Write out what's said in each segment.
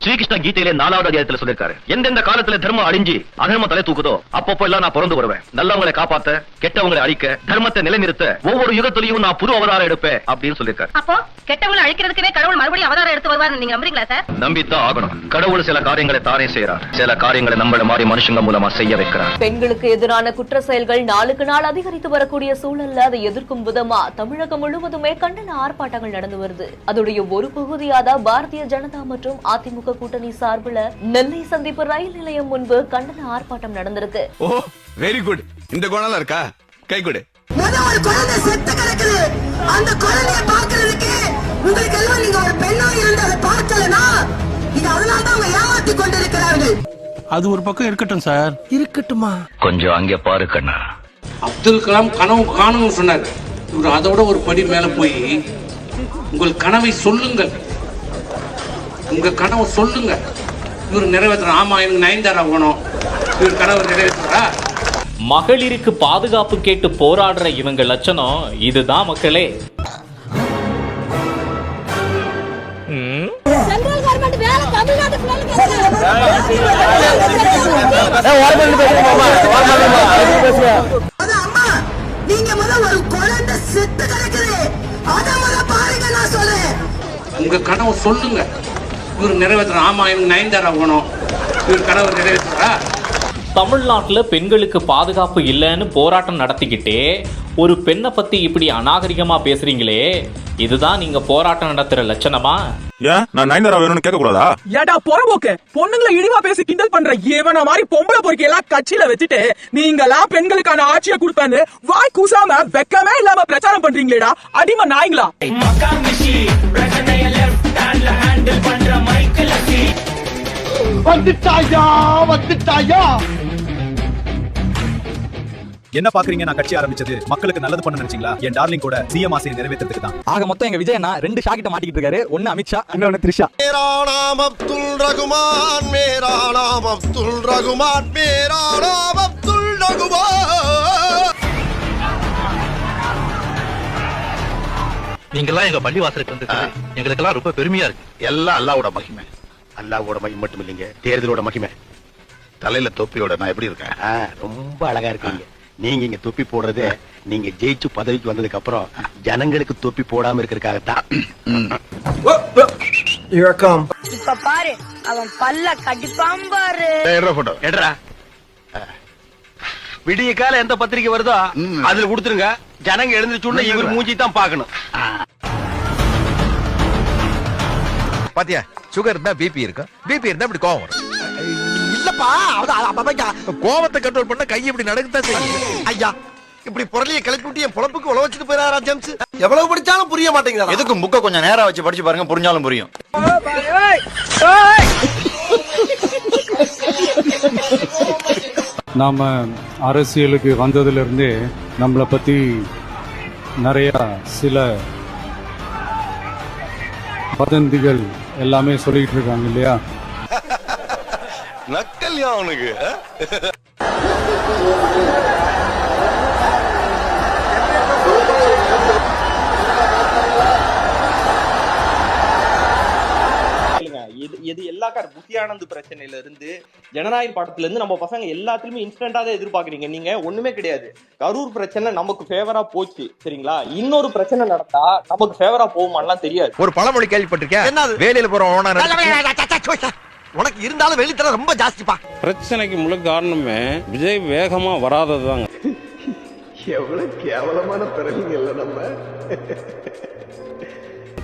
ஸ்ரீகிருஷ்ண கீதையிலே 4வது அத்தியாயத்துல சொல்லிருக்காரு, எந்தெந்த காலத்துல தர்மம் அழிஞ்சு அதர்மம் தலை தூக்குதோ அப்பப்போ எல்லாம் நான் பிறந்து வருவேன். நல்லவங்களை காப்பாத்த, கெட்டவங்களை அழிக்க, தர்மத்தை நிலைநிறுத்த ஒவ்வொரு யுகத்திலையும் நான் புது அவதாரம் எடுப்பேன் அப்படின்னு சொல்லிருக்காரு. அப்போ கெட்டவங்களை அழிக்கிறதுக்குனே கடவுள் மறுபடியும் அவதாரம் எடுத்து வருவார் நீங்க நம்புறீங்களா சார்? நம்பித்தான் ஆகணும். கடவுள் சில காரியங்களை தானே செய்யறார், சில காரியங்களை நம்மள மாதிரி மனுஷங்க மூலமா செய்ய வைக்கிறார். பெண்களுக்கு எதிரான குற்ற செயல்கள் நாளுக்கு நாள் அதிகரித்து வரக்கூடிய சூழல்ல அதை எதிர்க்கும் விதமா தமிழகம் முழுவதுமே கண்டன ஆர்ப்பாட்டங்கள் நடந்து வருது. அதோடைய ஒரு பகுதியாக பாரதிய ஜனதா மற்றும் அதிமுக கூட்டணி சார்பில் நெல்லை சந்திப்பு ரயில் நிலையம் முன்பு கண்டன ஆர்ப்பாட்டம் நடந்திருக்கு. ஓ வெரி குட். இந்த குணம் இருக்கா? கை கொடு. ஒரு குழந்தை செத்து கிடக்குது. அந்த குழந்தையை பார்க்கிறதுக்கு உங்களுக்கு எல்லாம் நீங்க ஒரு பெண்ணா இருந்து அதை பார்க்கலனா இது அதனால தான் அவங்க ஏமாத்தி கொண்டிருக்கிறார்கள். அது ஒரு பக்கம் இருக்கட்டும் சார். இருக்கட்டுமா? கொஞ்சம் அங்கே பாரு கண்ணா. அப்துல் கலாம் கனவு காணும்னு சொன்னார். இவர் அதோட ஒரு படி மேல போய் உங்கள் கனவை சொல்லுங்கள், உங்க கனவை சொல்லுங்க. இவர் நிறைவேற்ற. ஆமா எனக்கு நயன்தாரா வேணும். இவர் கனவை நிறைவேற்றா? மகளிருக்கு பாதுகாப்பு கேட்டு போராடுற இவங்க லட்சணம் இதுதான் மக்களே. நீங்க முதல்ல ஒரு குழந்தை செத்து கிடக்குது, அத முதல்ல பாருங்க. நான் சொல்றேன், உங்க கனவை சொல்லுங்க. இவர் நிறைவேற்ற. ஆமா எனக்கு நயன்தாரா வேணும். இவர் கனவை நிறைவேற்றா? தமிழ்நாட்டில் பெண்களுக்கு பாதுகாப்பு இல்லைன்னு போராட்டம் நடத்திக்கிட்டே ஒரு பெண்ணை பத்தி இப்படி அநாகரிகமா பேசுறீங்களே, இதுதான் நீங்க போராட்டம் நடத்துற லட்சணமா? ஏன் நான் நயன்தாரா வேணும்னு கேட்க கூடாதா? ஏடா பொறம்போக்கு, பொண்ணுங்களை இழிவா பேசி கிண்டல் பண்ற இவன மாதிரி பொம்பளை பொறுக்கி எல்லாம் கட்சியில வச்சுட்டு நீங்களா பெண்களுக்கான ஆட்சியை கொடுப்பேன்னு வாய் கூசாம வெக்கமே இல்லாம பிரச்சாரம் பண்றீங்களேடா அடிமை நாய்ங்களா. வந்துட்டாயா வந்துட்டாயா. என்ன பாக்குறீங்க? நான் கட்சி ஆரம்பிச்சது மக்களுக்கு நல்லது பண்ண நினைச்சீங்களா? என் டார்லிங் கூட சிஎம் ஆசையை நிறைவேற்றதுக்கு தான். ஆக மொத்தம் எங்க விஜய் அண்ணா 2 ஷாக்கிட்ட மாட்டிக்கிட்டு இருக்காரு. ஒன்னு அமித்ஷா, இன்னொன்னு த்ரிஷா. மேரா நாம் அப்துல் ரகுமான், மேரா நாம் அப்துல் ரகுமான், மேரா நாம் அப்துல் ரகுமான். நீங்கெல்லாம் எங்க பள்ளி வாசலுக்கு வந்து எங்களுக்கு எல்லாம் ரொம்ப பெருமையா இருக்கு. எல்லாம் அல்லாவோட மகிமை. அல்லாவோட மகிமை மட்டும் இல்லைங்க, தேர்தலோட மகிமை. தலையில தொப்பியோட நான் எப்படி இருக்கேன்? ரொம்ப அழகா இருக்கீங்க. நீங்க இங்க தொப்பி போடுறதே நீங்க ஜெயிச்சு பதவிக்கு வந்ததுக்கு அப்புறம் ஜனங்களுக்கு தொப்பி போடாம இருக்கிறதுக்காகத்தான். இப்ப பாரு அவன் பல்ல கடிப்பான் பாரு. போட்டோ எடுறா. விடிய கால எந்த பத்திரிக்கை வருதோ அதுல கொடுத்துருங்க. ஜனங்க எழுந்துச்சுன்னா இவர் மூஞ்சி தான் பாக்கணும். பாத்தியா, சுகர் இருந்தா பிபி இருக்கு, பிபி இருந்தா இப்படி கோவம் வரும். இல்லப்பா, கோவத்தை கண்ட்ரோல் பண்ண கை இப்படி நடக்குதான் செய்யும். ஐயா இப்படி பொருளையை கிளப்பி விட்டு என் பொழப்புக்கு உழ வச்சுட்டு போயிடாரா ஜேம்ஸ்? எவ்வளவு படிச்சாலும் புரிய மாட்டேங்குது. எதுக்கு புக்க கொஞ்சம் நேரா வச்சு படிச்சு பாருங்க, புரிஞ்சாலும் புரியும். நாம அரசியலுக்கு வந்ததுல இருந்தே நம்மளை பத்தி நிறைய சில வதந்திகள் எல்லாமே சொல்லிட்டு இருக்காங்க இல்லையா? நக்கல்யா அவனுக்கு. எது எல்லா புத்தியானந்து பிரச்சனையில இருந்து ஜனநாயக பாடத்துல இருந்து நம்ம பசங்க எல்லாத்துலயுமே இன்ஸ்டன்டா தான் எதிர்பார்க்கறீங்க. நீங்க ஒண்ணுமே கிடையாது. கரூர் பிரச்சனை நமக்கு ஃபேவரா போச்சு சரிங்களா, இன்னொரு பிரச்சனை நடந்தா நமக்கு ஃபேவரா போகுமான்லாம் தெரியாது. ஒரு பழமொழி கேள்விப்பட்டிருக்கேன், வேலையில போறோம் உனக்கு இருந்தாலும் வெளித்தர ரொம்ப ஜாஸ்திப்பா. பிரச்சனைக்கு முழு காரணமே விஜய் வேகமா வராததுதாங்க. எவ்வளவு கேவலமான பிறகு இல்ல நம்ம.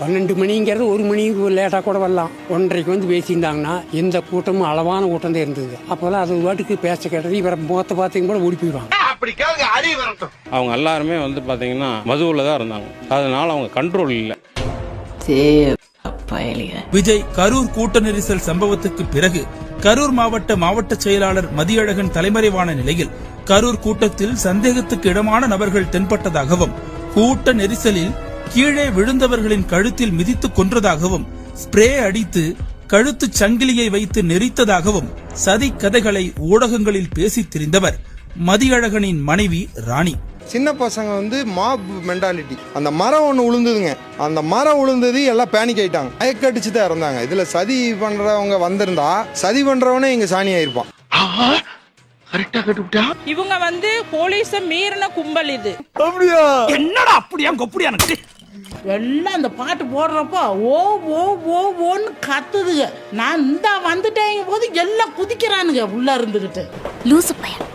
12 மணிங்கிறது 1 மணிக்கு லேட்டாக கூட வரலாம். 1:30க்கு வந்து பேசியிருந்தாங்கன்னா எந்த கூட்டமும் அளவான கூட்டம் தான் இருந்தது. அப்போல்லாம் அது வாட்டுக்கு பேச கேட்டது இவரை முகத்தை பார்த்தீங்க கூட ஓடி போயிடுவாங்க. அவங்க எல்லாருமே வந்து பாத்தீங்கன்னா மதுவுல தான் இருந்தாங்க. அதனால அவங்க கண்ட்ரோல் இல்லை. விஜய் கரூர் கூட்ட நெரிசல் சம்பவத்துக்கு பிறகு கரூர் மாவட்ட செயலாளர் மதியழகன் தலைமறைவான நிலையில் கரூர் கூட்டத்தில் சந்தேகத்துக்கு இடமான நபர்கள் தென்பட்டதாகவும் கூட்ட நெரிசலில் கீழே விழுந்தவர்களின் கழுத்தில் மிதித்து கொன்றதாகவும் ஸ்ப்ரே அடித்து கழுத்து சங்கிலியை வைத்து நெரித்ததாகவும் சதி கதைகளை ஊடகங்களில் பேசித் திரிந்தவர் மதியழகனின் மனைவி ராணி. சின்ன பசங்க வந்து மாப் மென்டாலிட்டி. அந்த மரம் ஒன்று விழுந்ததுங்க, அந்த மரம் விழுந்தது எல்லாம் பேனிக் ஆயிட்டாங்க, மயக்கடிச்சு தான் இறந்தாங்க. இதுல சதி பண்றவங்க வந்திருந்தா சதி பண்றவனே இங்க சாணி ஆயிருப்பான். இவங்க வந்து போலீஸ மீறின கும்பல் இது. அப்படியா? என்னடா அப்படியா கொப்படியா எல்லாம் அந்த பாட்டு போடுறப்போ ஓ ஓ ஓ ஓன்னு கத்துதுங்க. நான் இந்த வந்துட்டேங்க போது எல்லாம் குதிக்கிறானுங்க உள்ள இருந்துகிட்டு. லூசு பையன்.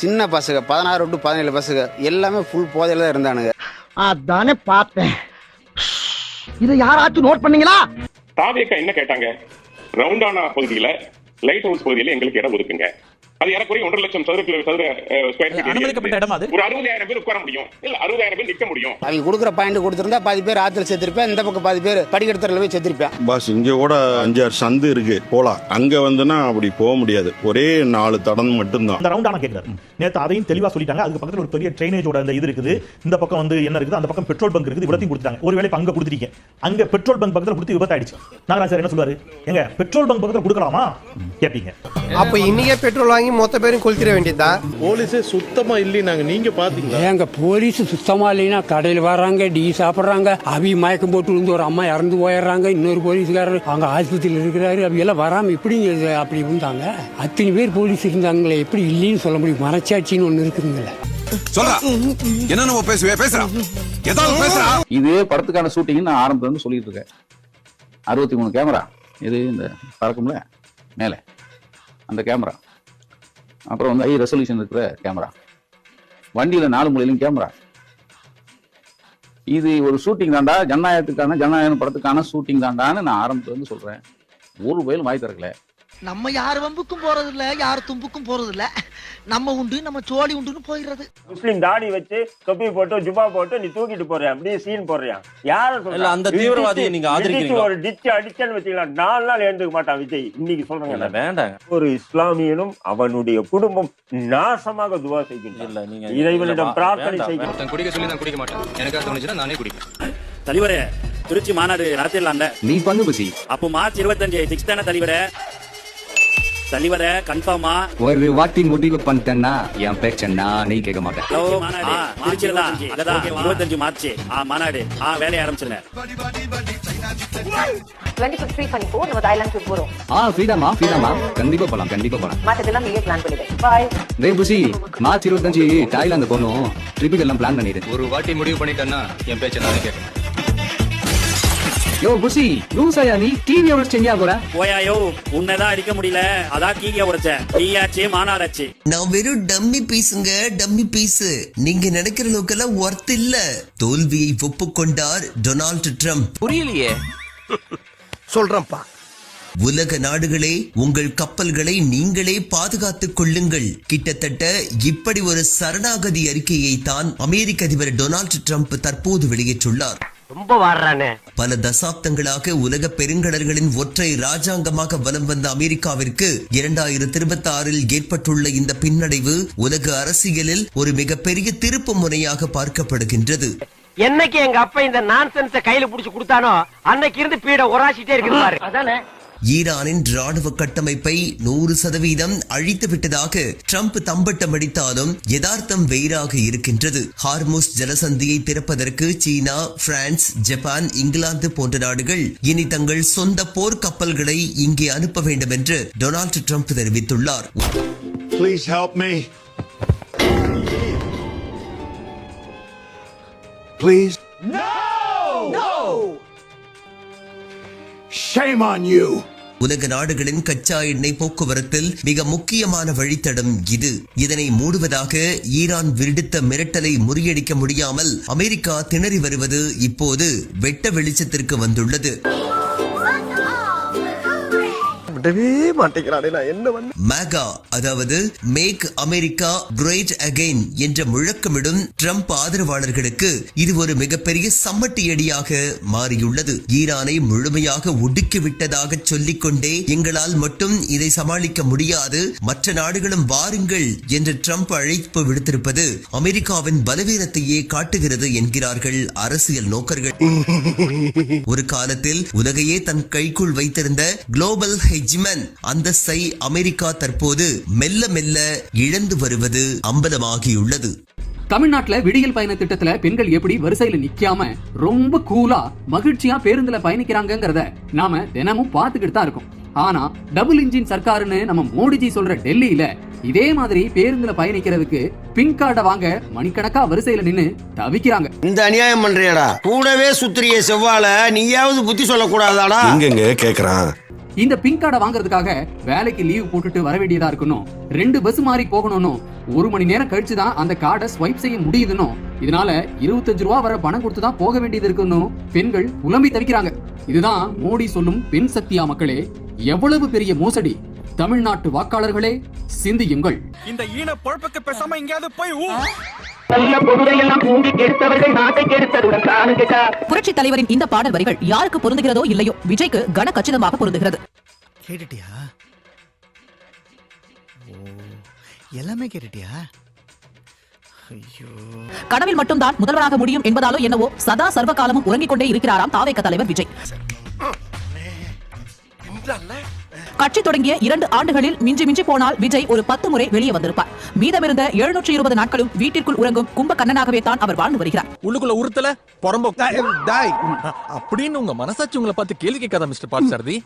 சின்ன பசங்க 16 to 17 பசங்க எல்லாமே ஃபுல் போதையில தான் இருந்தானுங்க. அதானே பார்த்தேன். இதை யாராச்சும் நோட் பண்ணீங்களா? தாவேக்கா என்ன கேட்டாங்க, ரவுண்டானா பகுதியில லைட் ஹவுஸ் பகுதியில எங்களுக்கு இடம் ஒதுக்குங்க. அது ஏறக்குறைய 1.5 லட்சம் சதுர ஸ்கொயர் ஃபீட் அனுமதிக்கப்பட்ட இடம். அது ஒரு 60,000 பேர் உட்கார முடியும், இல்ல 60,000 பேர் நிக்க முடியும். அவங்க கொடுக்குற பாயிண்ட் கொடுத்துருந்தா 10 பேர் ஆத்துல செத்துருப்பேன், இந்த பக்கம் 10 பேர் படிக்கட்டுல போய் செத்துருப்பேன். பாஸ் இங்க கூட 5-6 சந்து இருக்கு போலாம், அங்க வந்துன்னா அப்படி போக முடியாது, ஒரே 4 தடம் மட்டும்தான். அந்த ரவுண்டான கேக்குறாரு நேத்து, அதையும் தெளிவா சொல்லிட்டாங்க. அதுக்கு பக்கத்துல ஒரு பெரிய ட்ரைனேஜோட அந்த இது இருக்குது, இந்த பக்கம் வந்து என்ன இருக்குது, அந்த பக்கம் பெட்ரோல் பங்க் இருக்குது, இவ்வளத்தையும் கொடுத்தாங்க. ஒருவேளை இப்ப அங்க கொடுத்துட்டீங்க, அங்க பெட்ரோல் பங்க் பக்கத்துல கொடுத்து விபத்து ஆயிடுச்சு. நாகராஜ் சார் என்ன சொல்லுவாரு, எங்க பெட்ரோல் பங்க் பக்கத்துல கொடுக்கலாமா கேப்பீங்க. அப்ப இன்னைக்கே பெட்ரோல் வாங்கி மொத்த பேரும் கொளுத்திர வேண்டியதா? போலீஸே சுத்தமா இல்லைனாங்க, நீங்க பாத்தீங்களா? ஏங்க போலீஸ் சுத்தமா இல்லைன்னா கடையில் வர்றாங்க, டீ சாப்பிட்றாங்க, அவி மயக்கம் போட்டு விழுந்து ஒரு அம்மா இறந்து போயிடுறாங்க, இன்னொரு போலீஸ்காரர் அங்க ஆஸ்பத்திரியில் இருக்கிறாரு, அவங்க எல்லாம் வராம எப்படி அப்படி இருந்தாங்க? அத்தனை பேர் போலீஸ் இருந்தாங்களே, எப்படி இல்லைன்னு சொல்ல முடியும்? மனச்சாட்சின்னு ஒண்ணு இருக்குதுங்களே. என்ன நம்ம பேசுறா இது படத்துக்கான ஷூட்டிங் நான் ஆரம்பத்துல இருந்து சொல்லிட்டு இருக்கேன். 63 கேமரா, இது இந்த பறக்கும்ல மேலே அந்த கேமரா, அப்புறம் வந்து ஹை ரெசல்யூஷன் இருக்கிற கேமரா, வண்டியில 4 மூலையிலும் கேமரா. இது ஒரு ஷூட்டிங் தாண்டா, ஜனநாயகம் படத்துக்கான ஷூட்டிங் தாண்டான்னு நான் ஆரம்பத்துல இருந்து சொல்றேன். ஒரு வயலும் வாய் திறக்கல. நம்ம யார் வம்புக்கும் போறது இல்ல, யார் தும்புக்கும் போறது இல்ல, நம்ம உண்டு நம்ம சோழி உண்டுன்னு போயிடுறது. முஸ்லிம் தாடி வச்சு தொப்பி போட்டு ஜுபா போட்டு நீ தூக்கிட்டு போறியா, அப்படியே சீன் போடுறியா? யாரும் இல்ல, அந்த தீவிரவாதியை நீங்க ஆதரிக்கிறீங்களா? ஒரு டிச் அடிச்சன்னு வச்சுக்கலாம், 4 நாள் எழுந்துக்க மாட்டான் விஜய். இன்னைக்கு சொல்றாங்க வேண்டாங்க, ஒரு இஸ்லாமியனும் அவனுடைய குடும்பம் நாசமாக துவா செய்கின்றனர். இறைவனிடம் பிரார்த்தனை செய்கின்றனர். குடிக்க சொல்லி நான் குடிக்க மாட்டேன், எனக்கு தோணுச்சுன்னா நானே குடிப்பேன். தலைவரே, திருச்சி மாநாடு நடத்திடலாம்ல? நீ பண்ணு பசி. அப்போ மார்ச் 25 ஃபிக்ஸ் தானே தலைவரே? தலைவரே கன்ஃபார்மா? ஒரு வாட்டி முடிவு பண்ணிட்டேன்னா என் பேச்ச நானே கேட்க மாட்டேன். மாநாடு திருச்சியில தான், அங்கதான் 25 மார்ச் மாநாடு. வேலையை ஆரம்பிச்சிருங்க. 26 3 24 நம்ம தாய்லாந்து ட்ரிப் போறோம். ஃப்ரீடாமா கண்டிப்பா போலாம். மத்ததெல்லாம் நீயே பிளான் பண்ணிடு. பை. டேய் புசி, மார்ச் 25 தாய்லாந்து போறோம். ட்ரிப்புக்கு எல்லாம் பிளான் பண்ணிடு. ஒரு வாட்டி முடிவு பண்ணிட்டேன்னா என் பேச்ச நானே கேட்பேன். யோ புசி, லூசாயா நீ? டிவி உடைச்சு எங்கயா போற? போயாயோ, உன்னதான் அடிக்க முடியல, அதான் டிவியை உடைச்சேன். டீயாச்சு மாநாடாச்சு. நான் வெறும் டம்மி பீஸுங்க, டம்மி பீஸ். நீங்க நினைக்கிற அளவுக்கெல்லாம் ஒர்த் இல்ல. தோல்வியை ஒப்புக்கொண்டார் டொனால்டு ட்ரம்ப். புரியலையே. சொல்றேன்ப்பா. உலக நாடுகளே, உங்கள் கப்பல்களை நீங்களே பாதுகாத்துக் கொள்ளுங்கள். கிட்டத்தட்ட இப்படி ஒரு சரணாகதி அறிக்கையை தான் அமெரிக்க அதிபர் டொனால்டு ட்ரம்ப் தற்போது வெளியிட்டுள்ளார். ரொம்ப வாடுறானே. பல தசாப்தங்களாக உலக பெருங்கடல்களின் ஒற்றை ராஜாங்கமாக வலம் வந்த அமெரிக்காவிற்கு 2026 ஏற்பட்டுள்ள இந்த பின்னடைவு உலக அரசியலில் ஒரு மிகப்பெரிய திருப்பு முனையாக பார்க்கப்படுகின்றது. என்னைக்கு எங்க அப்பா இந்த நான்சென்ஸ கையில புடிச்சு கொடுத்தானோ அன்னைக்கு இருந்து பீட உராசிட்டே இருக்குது பாரு. அதானே ஈரானின் ராணுவ கட்டமைப்பை 100% அழித்து விட்டதாக ட்ரம்ப் தம்பட்டம் அடித்தாலும் யதார்த்தம் வேறாக இருக்கின்றது. ஹார்முஸ் ஜலசந்தியை திறப்பதற்கு சீனா, பிரான்ஸ், ஜப்பான், இங்கிலாந்து போன்ற நாடுகள் இனி தங்கள் சொந்த போர் கப்பல்களை இங்கே அனுப்ப வேண்டும் என்று டொனால்டு ட்ரம்ப் தெரிவித்துள்ளார். Please help me. Please. No! Shame on you. உலக நாடுகளின் கச்சா எண்ணெய் போக்குவரத்தில் மிக முக்கியமான வழித்தடம் இது. இதனை மூடுவதாக ஈரான் விடுத்த மிரட்டலை முறியடிக்க முடியாமல் அமெரிக்கா திணறி வருவது இப்போது வெட்ட வெளிச்சத்திற்கு வந்துள்ளது. மேகா, அதாவது மேக் அமெரிக்கா கிரேட் அகைன் என்ற முழக்கமிடும் ட்ரம்ப் ஆதரவாளர்களுக்கு இது ஒரு மிகப்பெரிய சம்மட்டியடியாக மாறியுள்ளது. ஈரானை முழுமையாக ஒடுக்கிவிட்டதாக சொல்லிக் கொண்டே எங்களால் மட்டும் இதை சமாளிக்க முடியாது, மற்ற நாடுகளும் வாருங்கள் என்று ட்ரம்ப் அழைப்பு விடுத்திருப்பது அமெரிக்காவின் பலவீனத்தையே காட்டுகிறது என்கிறார்கள் அரசியல் நோக்கர்கள். ஒரு காலத்தில் உலகையே தன் கைக்குள் வைத்திருந்த குளோபல் ஹெஜ்மன் அந்தஸ்தை அமெரிக்கா தற்போது மெல்ல மெல்ல இழந்து வருவது அம்பலமாகியுள்ளது. தமிழ்நாட்டுல விடியல் பயண திட்டத்துல பெண்கள் எப்படி வரிசையில நிக்காம ரொம்ப கூலா மகிழ்ச்சியா பேருந்துல பயணிக்கிறாங்கங்கறத நாம தினமும் பார்த்துக்கிட்டு தான் இருக்கோம். ஆனா டபுள் இன்ஜின் சர்க்காருன்னு நம்ம மோடிஜி சொல்ற டெல்லியில இதே மாதிரி பேருந்துல பயணிக்கிறதுக்கு பிங்க் கார்டை வாங்க மணிக்கணக்கா வரிசையில நின்னு தவிக்கிறாங்க. இந்த அநியாயம் பண்றியடா, கூடவே சுத்திரிய செவ்வால நீயாவது புத்தி சொல்லக்கூடாதாடா? எங்க கேக்குறான். இந்த பிங்க் கார்டை வாங்குறதுக்காக வேலைக்கு லீவ் போட்டுட்டு வர வேண்டியதா இருக்கணும், 2 பஸ் மாறி போகணும், 1 மணி நேரம் கழிச்சு தான் அந்த கார்டை ஸ்வைப் செய்ய முடியுதுன்னு, இதனால 25 ரூபா வர பணம் கொடுத்து தான் போக வேண்டியது இருக்குன்னு பெண்கள் புலம்பி தவிக்கிறாங்க. இதுதான் மோடி சொல்லும் பெண் சக்தியா? மக்களே, எவ்வளவு பெரிய மோசடி! தமிழ்நாட்டு வாக்காளர்களே சிந்தியுங்கள். இந்த ஈன பொழப்புக்கு பேசாம எங்கயாவது போய் புரட்சி தலைவரின் இந்த பாடல் வரிகள் யாருக்கு பொருந்துகிறதோ இல்லையோ, விஜய்க்கு கன கச்சிதமாக பொருந்துகிறது. கேட்டுட்டியா? எல்லாமே கேட்டுட்டியா? கனவில் மட்டும்தான் முதல்வராக முடியும் என்பதாலோ என்னவோ சதா சர்வ காலமும் உறங்கிக் கொண்டே இருக்கிறாராம் தாவேக தலைவர் விஜய். கட்சி தொடங்கிய 2 ஆண்டுகளில் மிஞ்சி மிஞ்சி போனால் விஜய் ஒரு 10 முறை வெளியே வந்திருப்பார். மீதமிருந்த 720 நாட்களும் வீட்டிற்குள் உறங்கும் கும்பகர்ணனாகவே தான் அவர் வாழ்ந்து வருகிறார். உள்ளுக்குள்ள உறுத்தல பொறம்போ அப்படின்னு உங்க மனசாட்சி உங்களை பார்த்து கேள்வி கேட்காத மிஸ்டர் பார்த்தசாரதி.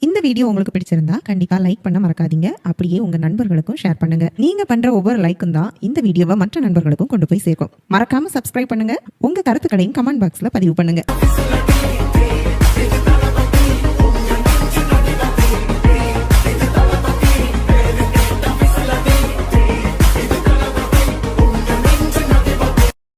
இந்த வீடியோ உங்களுக்கு பிடிச்சிருந்தா கண்டிப்பா லைக் பண்ண மறக்காதீங்க. அப்படியே உங்க நண்பர்களுக்கும் ஷேர் பண்ணுங்க. நீங்க பண்ற ஒவ்வொரு லைக்கும் தான் இந்த வீடியோவை மற்ற நண்பர்களுக்கும் கொண்டு போய் சேர்க்கும். மறக்காம சப்ஸ்கிரைப் பண்ணுங்க. உங்க கருத்துக்களையும் கமெண்ட் பாக்ஸ்ல பதிவு பண்ணுங்க.